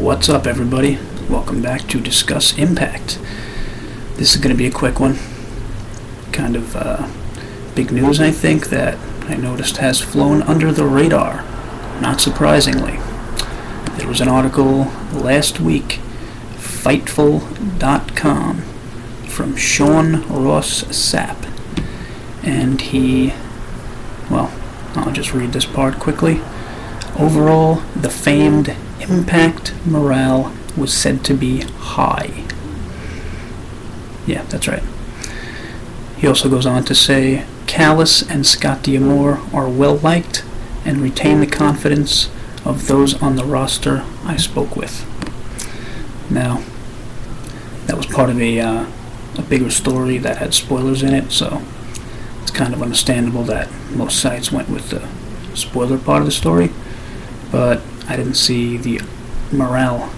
What's up, everybody? Welcome back to Discuss Impact. This is going to be a quick one. Kind of big news, I think, that I noticed has flown under the radar. Not surprisingly. There was an article last week, Fightful.com, from Sean Ross Sapp. And I'll just read this part quickly. Overall, the famed Impact morale was said to be high. Yeah, that's right. He also goes on to say, A.L.S and Scott D'Amore are well liked and retain the confidence of those on the roster I spoke with. Now, that was part of a bigger story that had spoilers in it, so it's kind of understandable that most sites went with the spoiler part of the story, but I didn't see the morale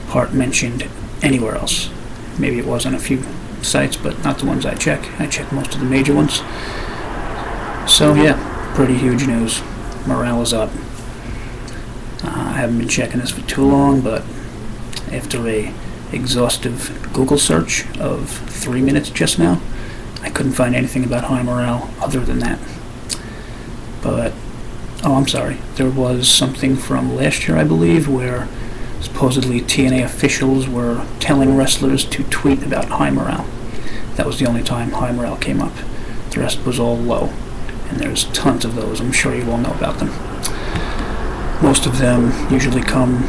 part mentioned anywhere else. Maybe it was on a few sites, but not the ones I check. I check most of the major ones. So yeah, pretty huge news. Morale is up. I haven't been checking this for too long, but after a exhaustive Google search of 3 minutes just now, I couldn't find anything about high morale other than that. But I'm sorry. There was something from last year, I believe, where supposedly TNA officials were telling wrestlers to tweet about high morale. That was the only time high morale came up. The rest was all low. And there's tons of those. I'm sure you all know about them. Most of them usually come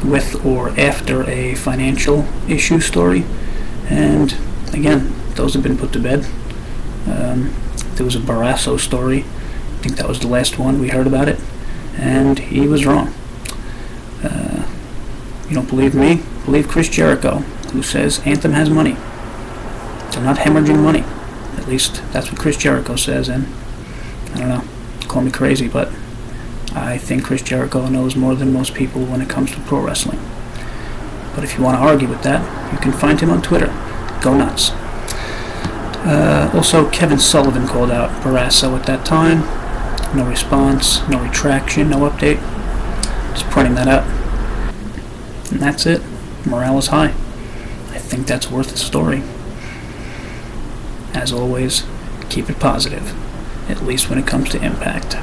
with or after a financial issue story. And again, those have been put to bed. There was a Barrasso story. I think that was the last one we heard about it, and he was wrong. You don't believe me? Believe Chris Jericho, who says Anthem has money. They're not hemorrhaging money. At least that's what Chris Jericho says, and I don't know, call me crazy, but I think Chris Jericho knows more than most people when it comes to pro wrestling. But if you want to argue with that, you can find him on Twitter. Go nuts. Also, Kevin Sullivan called out Barrasso at that time. No response, no retraction, no update. Just pointing that out. And that's it. Morale is high. I think that's worth the story. As always, keep it positive, at least when it comes to Impact.